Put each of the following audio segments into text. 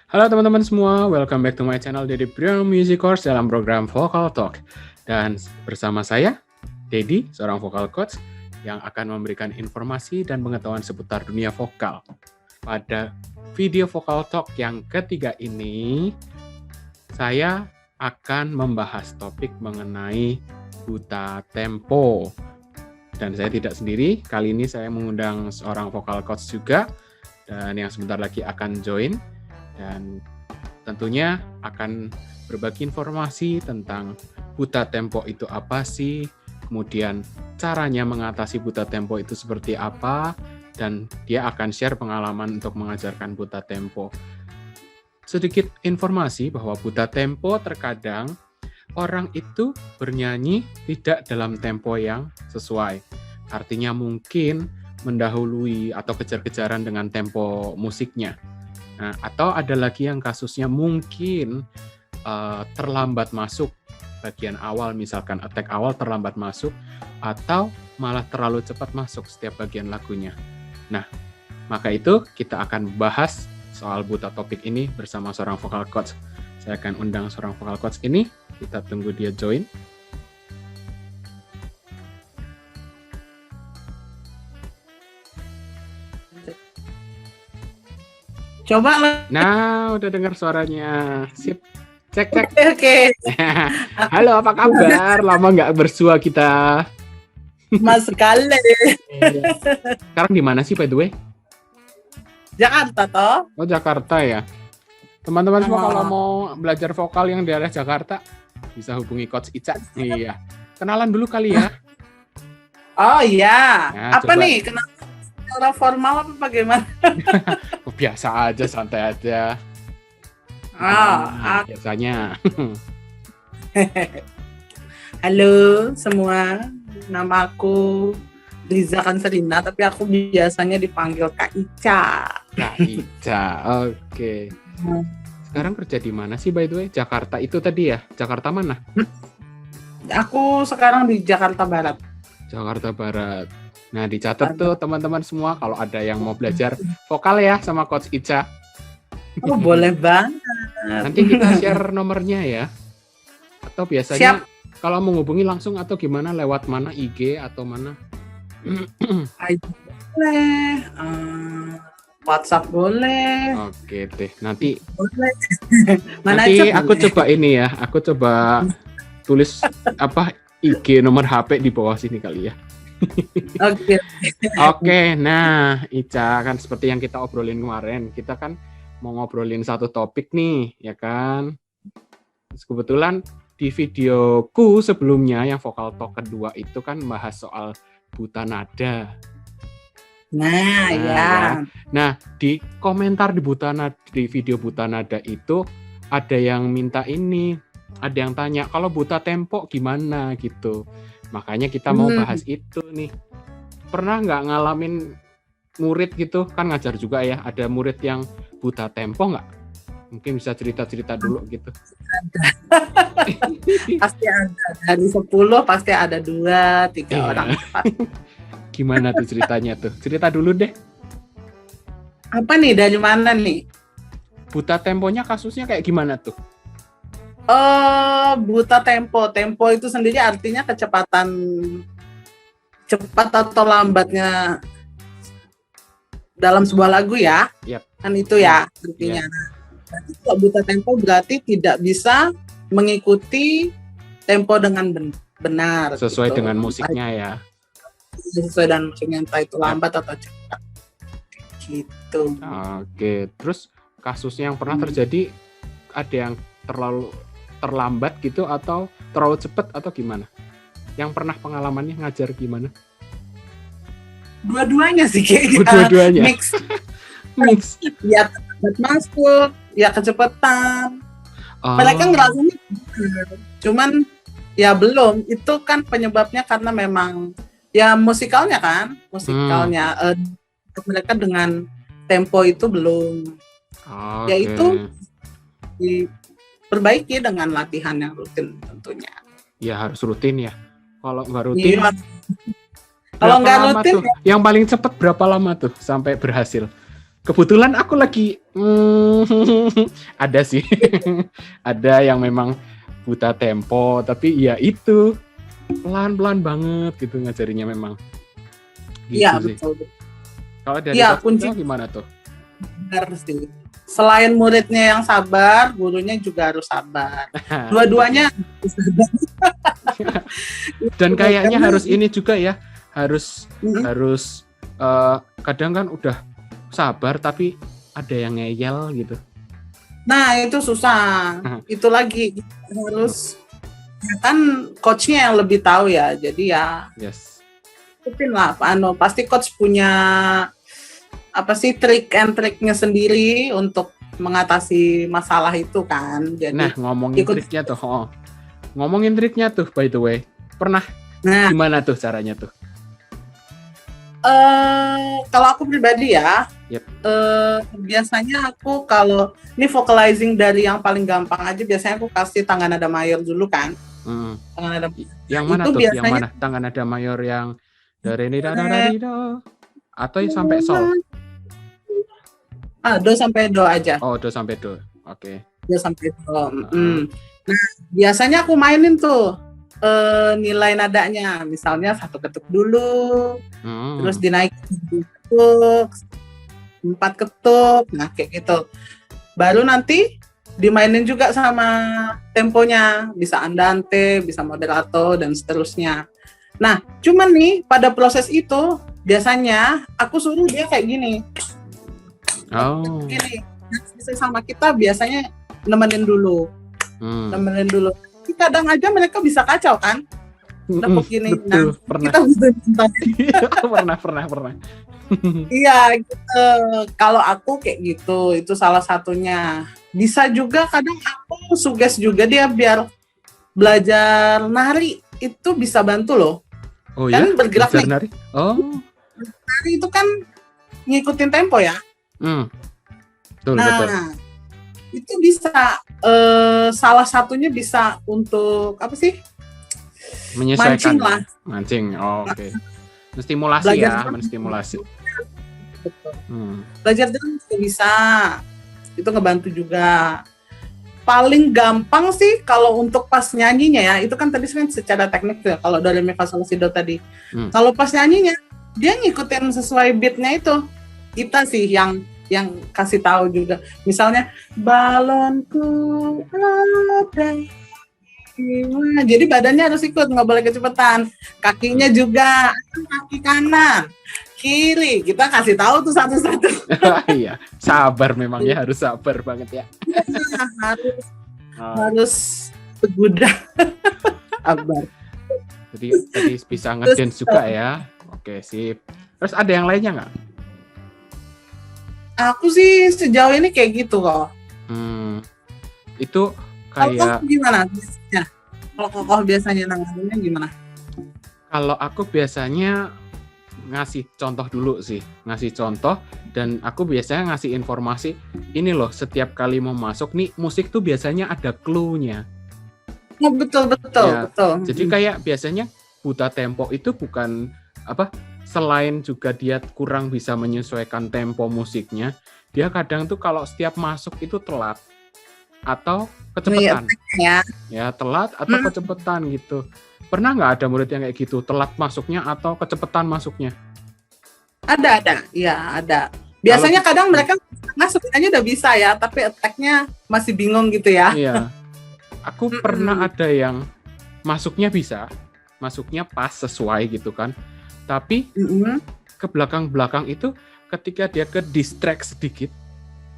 Halo teman-teman semua, welcome back to my channel Dedi Priam Music Course dalam program Vocal Talk. Dan bersama saya, Dedi, seorang vocal coach yang akan memberikan informasi dan pengetahuan seputar dunia vokal. Pada video Vocal Talk yang ketiga ini, saya akan membahas topik mengenai buta tempo. Dan saya tidak sendiri, kali ini saya mengundang seorang vocal coach juga, dan yang sebentar lagi akan join, dan tentunya akan berbagi informasi tentang buta tempo itu apa sih, kemudian caranya mengatasi buta tempo itu seperti apa, dan dia akan share pengalaman untuk mengajarkan buta tempo. Sedikit informasi bahwa buta tempo terkadang orang itu bernyanyi tidak dalam tempo yang sesuai. Artinya mungkin mendahului atau kejar-kejaran dengan tempo musiknya. Nah, atau ada lagi yang kasusnya mungkin terlambat masuk bagian awal, misalkan attack awal terlambat masuk, atau malah terlalu cepat masuk setiap bagian lagunya. Nah, maka itu kita akan bahas soal buta topik ini bersama seorang vocal coach. Saya akan undang seorang vocal coach ini. Kita tunggu dia join. Coba lah. Nah, udah dengar suaranya. Sip. Cek. Oke. Halo, apa kabar? Lama nggak bersua kita. Mas sekali. Sekarang di mana sih, by the way? Jakarta toh? Oh, Jakarta ya. Teman-teman semua kalau mau belajar vokal yang di daerah Jakarta, bisa hubungi Coach Ica. Iya. Kenalan dulu kali ya. Oh iya. Nah, apa coba. nih? Kenapa secara formal apa bagaimana? Biasa aja, santai aja. Biasanya. Halo semua. Nama aku Liza Kanserina, tapi aku biasanya dipanggil Kak Ica. Kak Ica, oke. Sekarang kerja di mana sih, by the way? Jakarta itu tadi ya? Jakarta mana? Aku sekarang di Jakarta Barat. Jakarta Barat. Nah, dicatat tuh teman-teman semua kalau ada yang mau belajar vokal ya sama Coach Ica. Oh, boleh banget. Nanti kita share nomornya ya. Atau biasanya kalau menghubungi langsung atau gimana, lewat mana, IG atau mana? Boleh. WhatsApp boleh. Oke deh, nanti Boleh. nanti aku coba ini ya, aku coba tulis IG nomor HP di bawah sini kali ya. Oke, nah Ica, kan seperti yang kita obrolin kemarin, kita kan mau ngobrolin satu topik nih, ya kan? Terus kebetulan di videoku sebelumnya yang Vocal Talk kedua itu kan bahas soal buta nada. Nah, ya. Nah, di komentar di video buta nada itu ada yang minta ini, ada yang tanya kalau buta tempo gimana gitu. Makanya kita mau bahas itu nih. Pernah nggak ngalamin murid gitu, kan ngajar juga ya, ada murid yang buta tempo nggak? Mungkin bisa cerita-cerita dulu gitu. Pasti ada. Dari 10 pasti ada 2, 3 orang. Gimana tuh ceritanya tuh? Cerita dulu deh. Apa nih, dari mana nih? Buta temponya kasusnya kayak gimana tuh? Buta tempo. Tempo itu sendiri artinya kecepatan cepat atau lambatnya dalam sebuah lagu ya. Yep. Kan itu ya artinya. Kalau buta tempo berarti tidak bisa mengikuti tempo dengan benar. Sesuai gitu. dengan musiknya ya. Sesuai dengan musiknya, entah itu lambat atau cepat. Gitu. Oke, terus kasusnya yang pernah terjadi ada yang terlalu terlambat gitu atau terlalu cepat atau gimana? Yang pernah pengalamannya ngajar gimana? Dua-duanya sih kayaknya. Dua-duanya. Mix. Ya cepat masuk, ya kecepatan. Mereka ngerasanya cuman ya belum. Itu kan penyebabnya karena memang ya musikalnya kan. Mereka dengan tempo itu belum. Yaitu diperbaiki dengan latihan yang rutin tentunya. Ya harus rutin ya. Kalau nggak rutin, kalau nggak rutin, tuh? Yang paling cepat berapa lama tuh sampai berhasil? kebetulan aku lagi ada sih. Ada yang memang buta tempo, tapi ya itu pelan-pelan banget gitu ngajarinya memang. Gitu Iya, sih. betul. Kalau dari Iya, Coach kunci Vito gimana tuh? benar sih. Selain muridnya yang sabar, gurunya juga harus sabar. Dua-duanya harus sabar. Dan kayaknya Karena- harus ini juga ya, harus Mm-mm. kadang kan udah sabar tapi ada yang ngeyel gitu. Nah, itu susah. Itu lagi harus ya kan coachnya yang lebih tahu ya. Jadi ya Yes. ikutin lah, pasti coach punya apa sih trik and triknya sendiri untuk mengatasi masalah itu kan. Jadi Nah, ngomongin ikut- triknya tuh. Ngomongin triknya tuh by the way. Pernah nah gimana tuh caranya tuh? kalau aku pribadi ya, Yep. biasanya aku kalau ini vocalizing dari yang paling gampang aja, biasanya aku kasih tangan nada mayor dulu kan. Hmm. Tangan nada Yang mana Itu tuh? Yang biasanya- mana? Tangan nada mayor yang dari ni da da da di do atau sampai sol? do sampai do aja. Oh, do sampai do. Oke. Do sampai do. Nah, biasanya aku mainin tuh nilai nadanya, misalnya 1 ketuk dulu, terus dinaikin 2 ketuk, 4 ketuk, nah kayak gitu. Baru nanti dimainin juga sama temponya, bisa andante, bisa moderato, dan seterusnya. Nah, cuman nih pada proses itu biasanya aku suruh dia kayak gini, Oh. gini. Selesai sama kita biasanya nemenin dulu. Tapi kadang aja mereka bisa kacau kan, nepuk gini. Betul, pernah. Kita bisa minta. pernah. Iya, gitu. Kalau aku kayak gitu, itu salah satunya. Bisa juga kadang aku suges juga dia biar belajar nari, itu bisa bantu loh. Oh Kan ya? bergerak Belajar nih. nari? Oh. Nari itu kan ngikutin tempo ya. Betul. Nah, itu bisa salah satunya bisa untuk apa sih? Menyesuaikan. Mancing lah. Mancing. Oh, oke. Menstimulasi Belajar ya, drum. menstimulasi. Betul. Hmm. Belajar drum juga bisa. Itu ngebantu juga. Paling gampang sih kalau untuk pas nyanyinya ya, itu kan tadi kan secara teknik ya, kalau do re mi fa sol la si do tadi. Kalau pas nyanyinya, dia ngikutin sesuai beatnya itu. Kita sih yang kasih tahu juga. Misalnya balonku ada. Jadi badannya harus ikut, nggak boleh kecepatan. Kakinya juga, kaki kanan, kiri. Kita kasih tahu tuh satu-satu. Iya, sabar memang ya, harus sabar banget ya. harus segudang. Sabar. Jadi tadi bisa ngedance juga ya. Oke, sip. Terus ada yang lainnya nggak? Aku sih sejauh ini kayak gitu kok. Itu Kalau kayak gimana biasanya? Kalau kokoh biasanya nanganinnya gimana? kalau aku biasanya ngasih contoh dulu sih, ngasih contoh, dan aku biasanya ngasih informasi ini loh, setiap kali mau masuk nih musik tuh biasanya ada clue-nya. Oh, betul. Ya, jadi kayak biasanya buta tempo itu bukan apa, selain juga dia kurang bisa menyesuaikan tempo musiknya, dia kadang tuh kalau setiap masuk itu telat atau kecepatan. Ya, telat atau kecepatan gitu. Pernah nggak ada murid yang kayak gitu, telat masuknya atau kecepatan masuknya? Ada. Iya, ada. Biasanya kadang mereka sebenarnya udah bisa ya, tapi attack-nya masih bingung gitu ya. Iya. Aku pernah ada yang masuknya bisa, masuknya pas sesuai gitu kan. Tapi ke belakang-belakang itu ketika dia ke distract sedikit,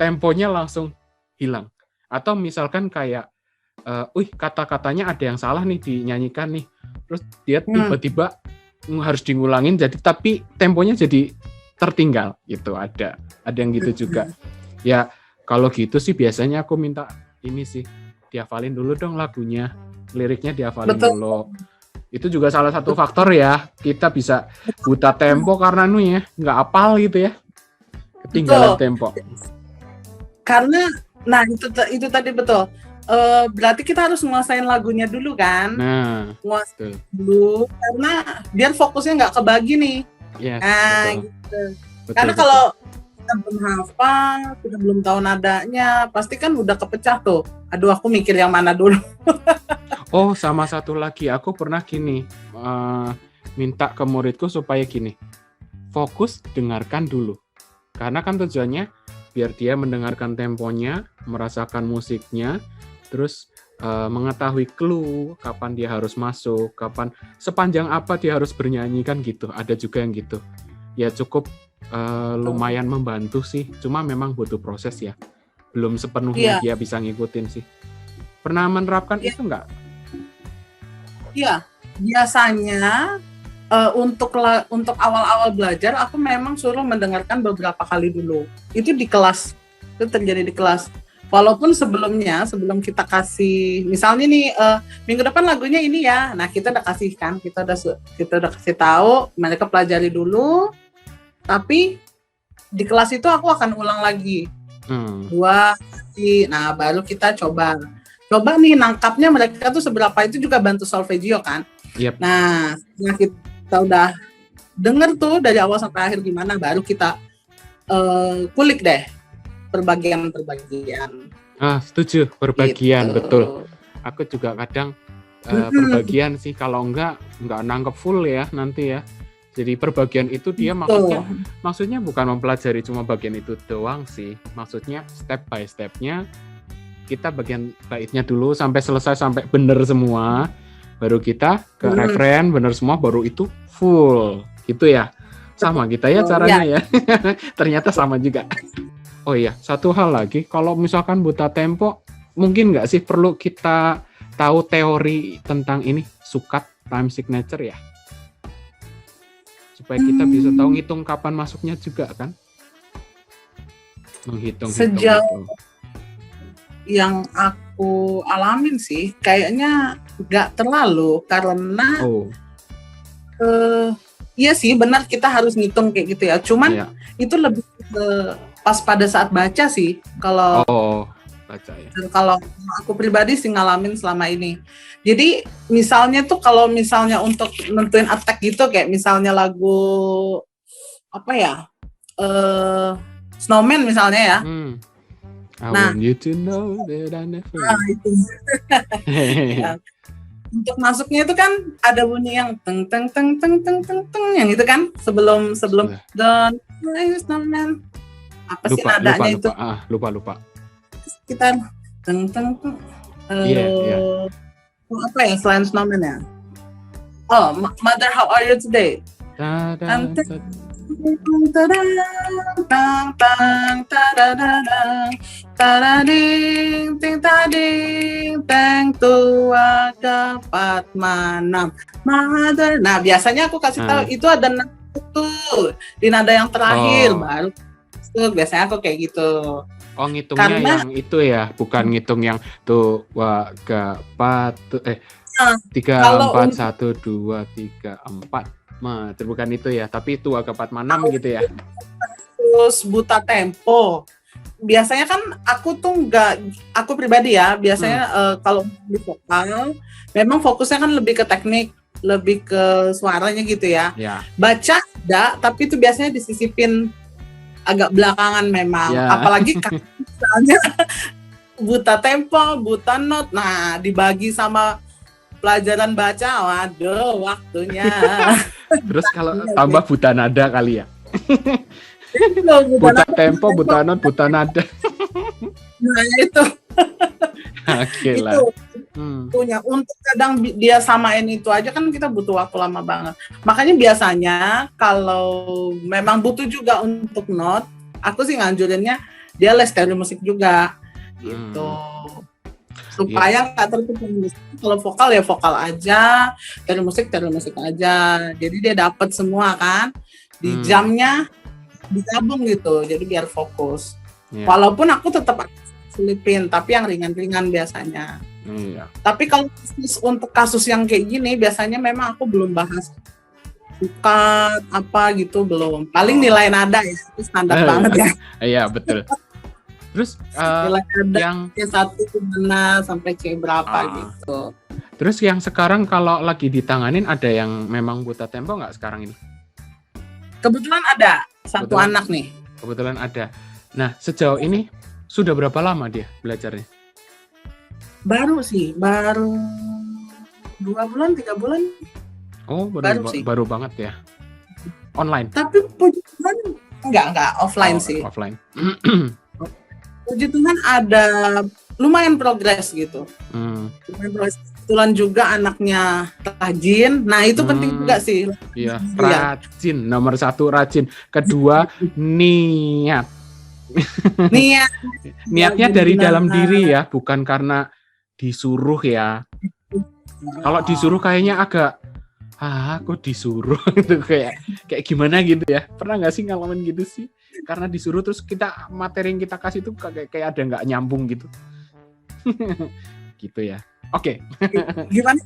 temponya langsung hilang. Atau misalkan kayak kata-katanya ada yang salah nih dinyanyikan nih. Terus dia tiba-tiba harus ngulangin, jadi tapi temponya jadi tertinggal gitu. Ada yang gitu juga. Ya kalau gitu sih biasanya aku minta ini sih, dihafalin dulu dong lagunya, liriknya dihafalin dulu. Itu juga salah satu faktor ya, kita bisa buta tempo karena nggak apal gitu ya, ketinggalan tempo. Karena nah itu tadi betul. Berarti kita harus nguasain lagunya dulu kan? Nah, nguasain dulu karena biar fokusnya nggak kebagi nih. Yes, nah, betul. gitu. Karena kalau kita belum hafal, kita belum tahu nadanya, pasti kan udah kepecah tuh. Aduh, aku mikir yang mana dulu. Oh, sama satu lagi, aku pernah gini, minta ke muridku supaya gini, fokus dengarkan dulu. Karena kan tujuannya biar dia mendengarkan temponya, merasakan musiknya, terus mengetahui clue kapan dia harus masuk, kapan sepanjang apa dia harus bernyanyi kan gitu. Ada juga yang gitu. Ya cukup lumayan membantu sih, cuma memang butuh proses ya. Belum sepenuhnya dia bisa ngikutin sih. Pernah menerapkan itu nggak? Iya, biasanya untuk awal-awal belajar aku memang suruh mendengarkan beberapa kali dulu. Itu di kelas, itu terjadi di kelas. Walaupun sebelumnya, sebelum kita kasih, misalnya nih minggu depan lagunya ini ya, nah kita udah kasih kan, kita udah kasih tahu, mereka pelajari dulu. Tapi di kelas itu aku akan ulang lagi 2 kali, nah baru kita coba nih nangkapnya mereka tuh seberapa, itu juga bantu solfeggio kan. Yep. Nah setelah kita udah denger tuh dari awal sampai akhir gimana, baru kita kulik deh perbagian. Setuju, perbagian, gitu. Betul. Aku juga kadang perbagian sih, kalau enggak nangkep full ya nanti ya. Jadi perbagian itu dia maksudnya bukan mempelajari cuma bagian itu doang sih. Maksudnya step by step-nya kita bagian baitnya dulu sampai selesai, sampai bener semua. Baru kita ke referen, bener semua, baru itu full. Gitu ya. Sama kita ya caranya ya. Ternyata sama juga. Oh iya, satu hal lagi. Kalau misalkan buta tempo, mungkin nggak sih perlu kita tahu teori tentang ini, sukat, time signature ya? Supaya kita bisa tahu ngitung kapan masuknya juga kan? Menghitung. Sejauh yang aku alamin sih, kayaknya nggak terlalu, karena iya sih benar kita harus ngitung kayak gitu ya. Cuman itu lebih pas pada saat baca sih. Kalau baca ya. Kalau aku pribadi sih ngalamin selama ini. Jadi misalnya tuh kalau misalnya untuk nentuin attack gitu, kayak misalnya lagu apa ya, Snowman misalnya ya. I want you to know that I never. Itu. Untuk masuknya itu kan ada bunyi yang teng teng teng teng teng teng teng yang itu kan sebelum Don't Play Snowman. Apa sih nadanya itu? Lupa. Kita teng teng teng. Apa ya selain Snowman ya? Oh, Mother, how are you today? Tua dapat manam Mother. Nah biasanya aku kasih tahu itu ada nada tuh di nada yang terakhir, baru tuh biasanya aku kayak gitu. Oh, ngitungnya yang itu ya, bukan ngitung yang tuh 3, 4, 1, 2, 3, 4. Bukan itu ya, tapi itu agak 4, 6 gitu ya. Terus buta tempo. Biasanya kan aku pribadi ya, biasanya kalau di vokal memang fokusnya kan lebih ke teknik, lebih ke suaranya gitu ya. Baca enggak, tapi itu biasanya disisipin agak belakangan memang. Apalagi misalnya buta tempo, buta not, nah dibagi sama pelajaran baca, waduh waktunya. Terus kalau tambah buta nada kali ya? Buta tempo, buta not, buta nada. Nah itu. Oke lah. Punya untuk kadang dia samain itu aja kan kita butuh waktu lama banget. Makanya biasanya kalau memang butuh juga untuk not, aku sih nganjurinnya dia les teori musik juga gitu. Supaya nggak tertutup. Kalau vokal ya vokal aja, teori musik aja. Jadi dia dapat semua kan di jamnya digabung gitu. Jadi biar fokus. Walaupun aku tetap selipin, tapi yang ringan-ringan biasanya. Tapi kalau untuk kasus yang kayak gini, biasanya memang aku belum bahas sukat apa gitu, belum. Paling nilai nada ya, itu standar banget ya. Iya betul. Terus yang C1 mana sampai C berapa gitu. Terus yang sekarang kalau lagi ditanganin ada yang memang buta tempo nggak sekarang ini? Kebetulan ada satu anak nih. Kebetulan ada. Nah, sejauh ini sudah berapa lama dia belajarnya? Baru 2 bulan, 3 bulan. Oh, sih. baru banget ya. Online? Tapi puji Tuhan enggak offline sih. Offline. Puji Tuhan ada lumayan progres gitu. Lumayan progres. Kebetulan juga anaknya rajin. Nah, itu penting juga sih. Iya, rajin. Nomor 1 rajin. Kedua, niat. Niatnya dari dalam diri ya, bukan karena disuruh ya. Kalau disuruh kayaknya agak kok disuruh gitu kayak gimana gitu ya. Pernah nggak sih ngalamin gitu sih? Karena disuruh terus kita materi yang kita kasih itu kayak ada nggak nyambung gitu. Gitu ya. Oke. Gimana?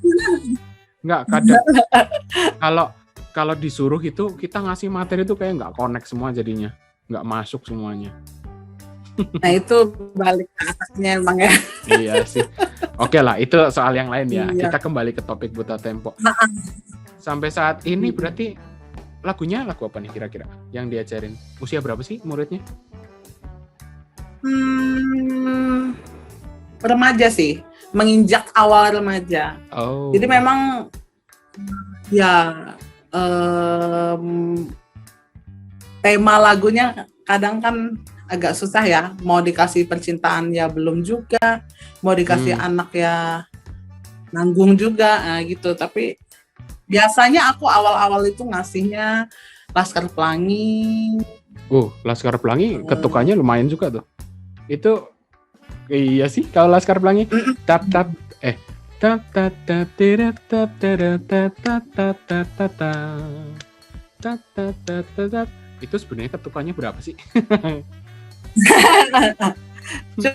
Nggak, kadang kalau disuruh itu kita ngasih materi itu kayak nggak connect semua jadinya, nggak masuk semuanya. Nah, itu balik ke atasnya emang ya. Iya sih. Oke lah, itu soal yang lain ya. Iya. Kita kembali ke topik Buta Tempo. Sampai saat ini berarti lagunya lagu apa nih kira-kira yang diajarin? Usia berapa sih muridnya? Remaja sih, menginjak awal remaja. Oh. Jadi memang ya tema lagunya kadang kan agak susah ya. Mau dikasih percintaan ya belum juga, mau dikasih anak ya nanggung juga, nah gitu. Tapi biasanya aku awal-awal itu ngasihnya Laskar Pelangi. Laskar Pelangi ketukannya lumayan juga tuh. Itu iya sih kalau Laskar Pelangi tap tap tap tap tap tap tap tap tap tap tap. Itu sebenarnya ketukannya berapa sih?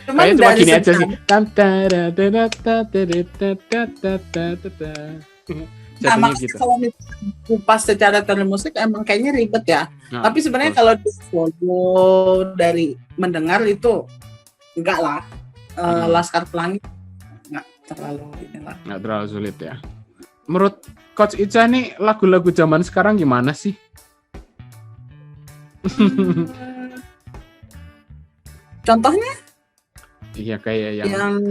Cuma gini aja sih. Nah, gitu. Kalau kupas secara teori musik emang kayaknya ribet ya. Tapi sebenarnya kalau di follow dari mendengar itu enggak lah. Laskar Pelangi enggak terlalu sulit ya. Menurut Coach Ica nih lagu-lagu zaman sekarang gimana sih? Contohnya? Iya kayak yang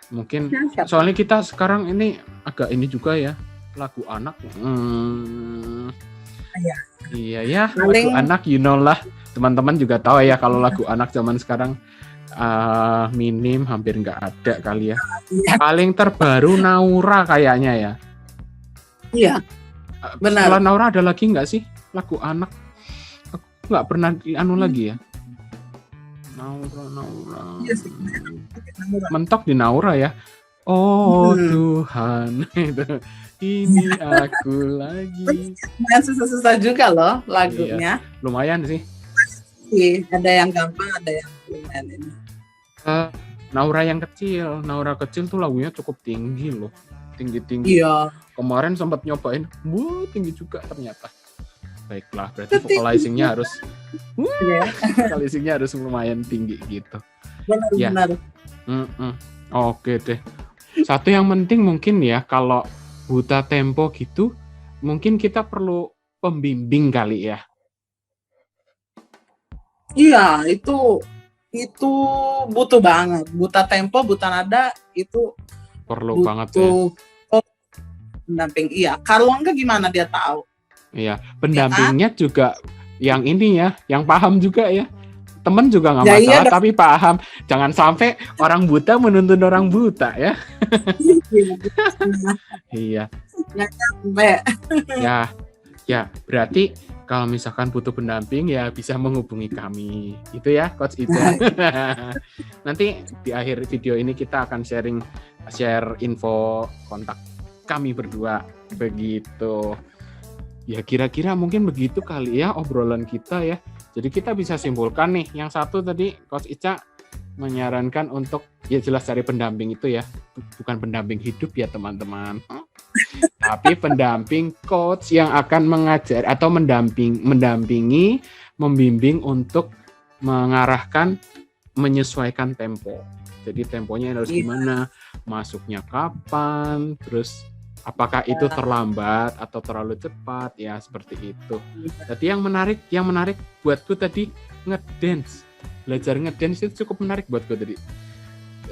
mungkin soalnya kita sekarang ini agak ini juga ya lagu anak. Iya ya lagu anak lah teman-teman juga tahu ya kalau lagu anak zaman sekarang minim hampir nggak ada kali ya. Paling terbaru Naura kayaknya ya. Iya. Benar. Setelah Naura ada lagi nggak sih lagu anak? Aku nggak pernah lagi ya. Naura. Iya sih. Mentok di Naura ya. Oh Tuhan, ini aku lagi. Lumayan susah-susah juga loh lagunya. Iya, lumayan sih. Ada yang gampang, ada yang lumayan ini. Naura kecil tuh lagunya cukup tinggi loh, tinggi. Iya. Kemarin sempat nyobain, tinggi juga ternyata. Baiklah, berarti vocalizingnya harus, vocalizingnya harus lumayan tinggi gitu. Benar. Oke deh. Satu yang penting mungkin ya kalau buta tempo gitu, mungkin kita perlu pembimbing kali ya. Iya, itu butuh banget. Buta tempo, buta nada itu perlu banget ya. Pendamping, iya. Kalau enggak gimana dia tahu? Iya, pendampingnya juga yang ini ya, yang paham juga ya. Temen juga nggak masalah, tapi paham. Jangan sampai orang buta menuntun orang buta ya. Iya. Ya, berarti kalau misalkan butuh pendamping ya bisa menghubungi kami. Itu ya, Coach Ica. Nanti di akhir video ini kita akan share info kontak kami berdua begitu. Ya kira-kira mungkin begitu kali ya obrolan kita ya. Jadi kita bisa simpulkan nih, yang satu tadi Coach Ica menyarankan untuk ya jelas cari pendamping itu ya, bukan pendamping hidup ya teman-teman, tapi pendamping coach yang akan mengajar atau mendampingi, membimbing untuk mengarahkan, menyesuaikan tempo. Jadi temponya harus gimana, masuknya kapan, terus Apakah itu terlambat atau terlalu cepat? Ya seperti itu. Tadi yang menarik buatku tadi ngedance. Belajar ngedance itu cukup menarik buatku tadi.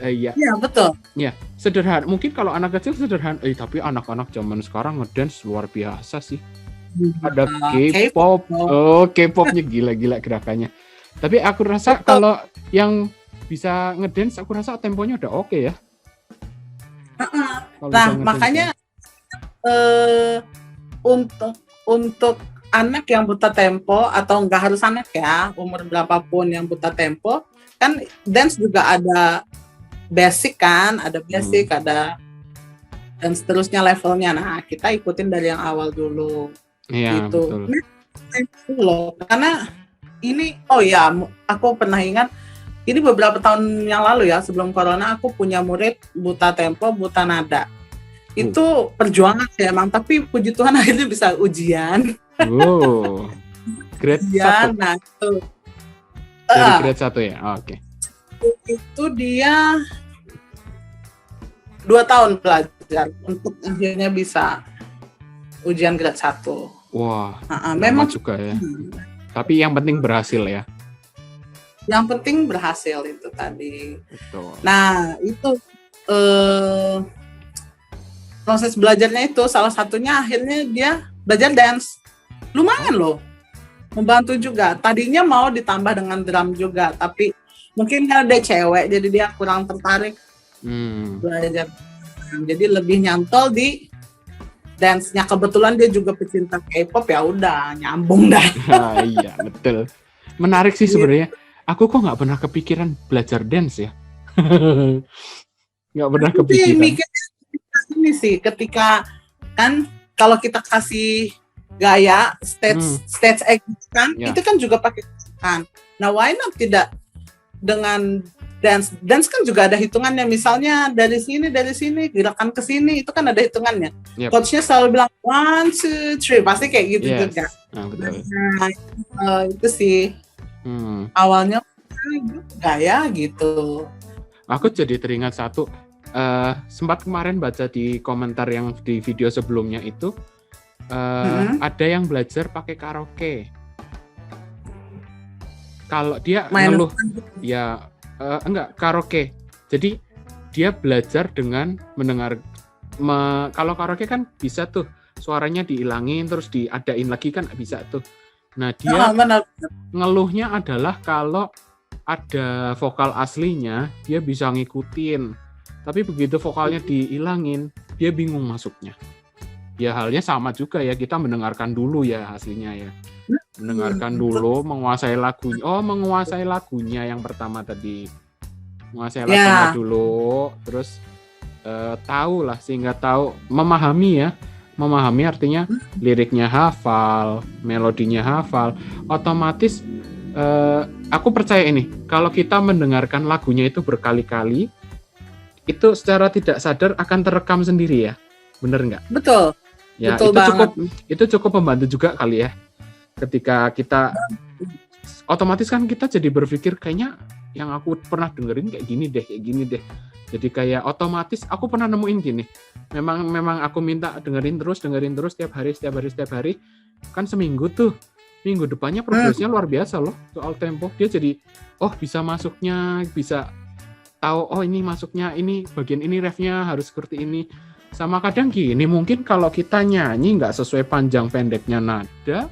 Iya. Iya, betul. Ya, sederhana. Mungkin kalau anak kecil sederhana, tapi anak-anak zaman sekarang ngedance luar biasa sih. Ada K-pop. K-popnya gila-gila gerakannya. Tapi aku rasa kalau yang bisa ngedance, aku rasa temponya udah oke ya. Nah, makanya untuk anak yang buta tempo, atau nggak harus anak ya, umur berapapun yang buta tempo, kan dance juga ada basic kan, ada basic, ada dan seterusnya levelnya. Nah, kita ikutin dari yang awal dulu. Iya, gitu. betul. Loh, karena ini, aku pernah ingat, ini beberapa tahun yang lalu ya, sebelum corona, aku punya murid buta tempo, buta nada. Itu perjuangan ya emang, tapi puji Tuhan akhirnya bisa ujian. Grade 1. Nah, itu. Dari grade 1 ya? Oke. Itu dia 2 tahun belajar untuk akhirnya bisa ujian grade 1. Wah, memang juga ya. Tapi yang penting berhasil ya. Yang penting berhasil itu tadi. Betul. Nah, itu proses belajarnya itu salah satunya akhirnya dia belajar dance. Lumayan loh. Membantu juga. Tadinya mau ditambah dengan drum juga, tapi mungkin karena dia cewek jadi dia kurang tertarik belajar. Jadi lebih nyantol di dance-nya. Kebetulan dia juga pecinta K-pop, ya udah nyambung dah. Iya, betul. Menarik sih sebenarnya. Aku kok nggak pernah kepikiran belajar dance ya. Nggak pernah kepikiran. Mikirnya ini sih, ketika kan kalau kita kasih gaya stage act kan, itu kan juga pakai kan. Nah, why not tidak dengan dance? Dance kan juga ada hitungannya. Misalnya dari sini gerakan ke sini, itu kan ada hitungannya. Coachnya selalu bilang 1, 2, 3, pasti kayak gitu juga. Nah, itu sih awalnya gaya gitu. Aku jadi teringat satu, sempat kemarin baca di komentar yang di video sebelumnya itu, ada yang belajar pakai karaoke. Kalau dia ngeluh, ya enggak karaoke. Jadi dia belajar dengan mendengar. Kalau karaoke kan bisa tuh suaranya dihilangin terus diadain lagi kan bisa tuh. Nah dia ngeluhnya adalah kalau ada vokal aslinya dia bisa ngikutin, tapi begitu vokalnya dihilangin dia bingung masuknya. Ya halnya sama juga ya, kita mendengarkan dulu ya aslinya ya. Mendengarkan dulu, menguasai lagunya. Menguasai lagunya yang pertama tadi. Menguasai lagunya dulu, terus tahu lah, sehingga tahu, memahami ya. Memahami artinya liriknya hafal, melodinya hafal. Otomatis aku percaya ini, kalau kita mendengarkan lagunya itu berkali-kali, itu secara tidak sadar akan terekam sendiri ya. Bener nggak? Betul. Ya, betul itu cukup membantu juga kali ya. Ketika kita otomatis kan kita jadi berpikir kayaknya yang aku pernah dengerin kayak gini deh. Jadi kayak otomatis aku pernah nemuin gini. Memang aku minta dengerin terus setiap hari. Kan seminggu tuh. Minggu depannya progresnya luar biasa loh soal tempo. Dia jadi bisa masuknya, bisa tahu ini masuknya, ini bagian ini refnya harus seperti ini. Sama kadang gini, mungkin kalau kita nyanyi nggak sesuai panjang pendeknya nada,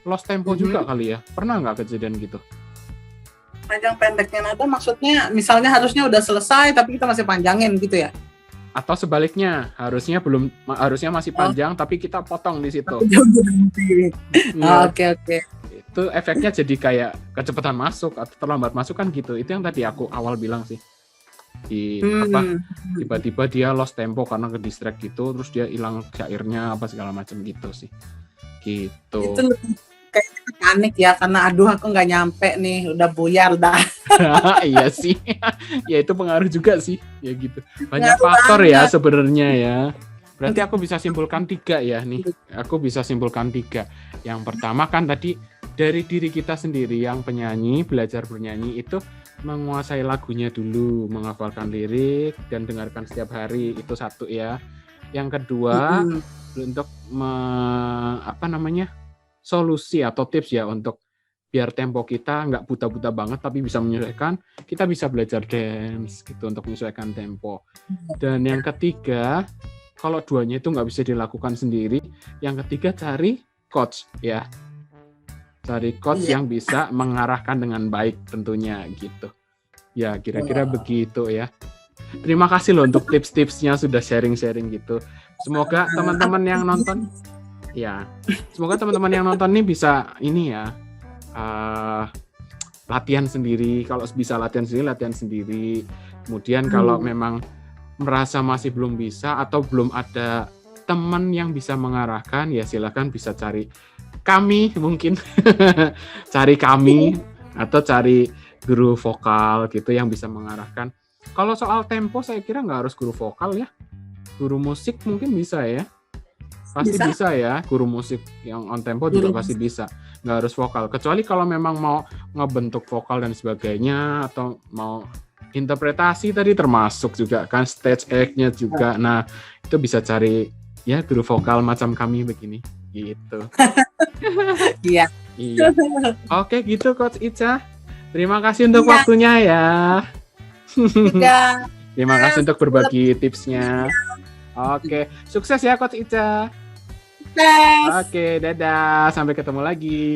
lost tempo juga kali ya. Pernah nggak kejadian gitu? Panjang pendeknya nada maksudnya misalnya harusnya udah selesai tapi kita masih panjangin gitu ya? Atau sebaliknya, harusnya masih panjang tapi kita potong di situ. Oke. Itu efeknya jadi kayak kecepatan masuk atau terlambat masuk kan gitu. Itu yang tadi aku awal bilang sih. Tiba-tiba dia lost tempo karena ke distract gitu, terus dia hilang syairnya apa segala macam gitu sih. Gitu. Itu kayak panik ya, karena aku nggak nyampe nih, udah buyar dah. Iya sih. Ya itu pengaruh juga sih, ya gitu. Banyak faktor ya sebenarnya ya. Berarti aku bisa simpulkan 3 ya nih. Aku bisa simpulkan 3. Yang pertama kan tadi dari diri kita sendiri yang penyanyi, belajar bernyanyi itu menguasai lagunya dulu, menghafalkan lirik dan dengarkan setiap hari, itu 1 ya. Yang kedua, untuk solusi atau tips ya untuk biar tempo kita nggak buta-buta banget tapi bisa menyesuaikan, kita bisa belajar dance gitu untuk menyesuaikan tempo. Dan yang ketiga, kalau duanya itu nggak bisa dilakukan sendiri, yang ketiga cari coach ya. Cari coach yang bisa mengarahkan dengan baik tentunya gitu. Ya, kira-kira begitu ya. Terima kasih loh untuk tips-tipsnya sudah sharing-sharing gitu. Semoga teman-teman yang nonton nih bisa ini ya, latihan sendiri. Kalau bisa latihan sendiri. Kemudian kalau memang merasa masih belum bisa atau belum ada teman yang bisa mengarahkan, ya silakan bisa cari kami mungkin. Cari kami atau cari guru vokal gitu yang bisa mengarahkan. Kalau soal tempo saya kira nggak harus guru vokal ya. Guru musik mungkin bisa ya. Pasti bisa ya, guru musik yang on tempo juga pasti bisa. Nggak harus vokal. Kecuali kalau memang mau ngebentuk vokal dan sebagainya atau mau interpretasi tadi termasuk juga kan, stage act-nya juga. Nah, itu bisa cari ya guru vokal macam kami begini gitu. Iya. Oke, gitu Coach Ica. Terima kasih untuk waktunya ya. Terima kasih untuk berbagi tipsnya. Oke, sukses ya Coach Ica. Oke, dadah. Sampai ketemu lagi.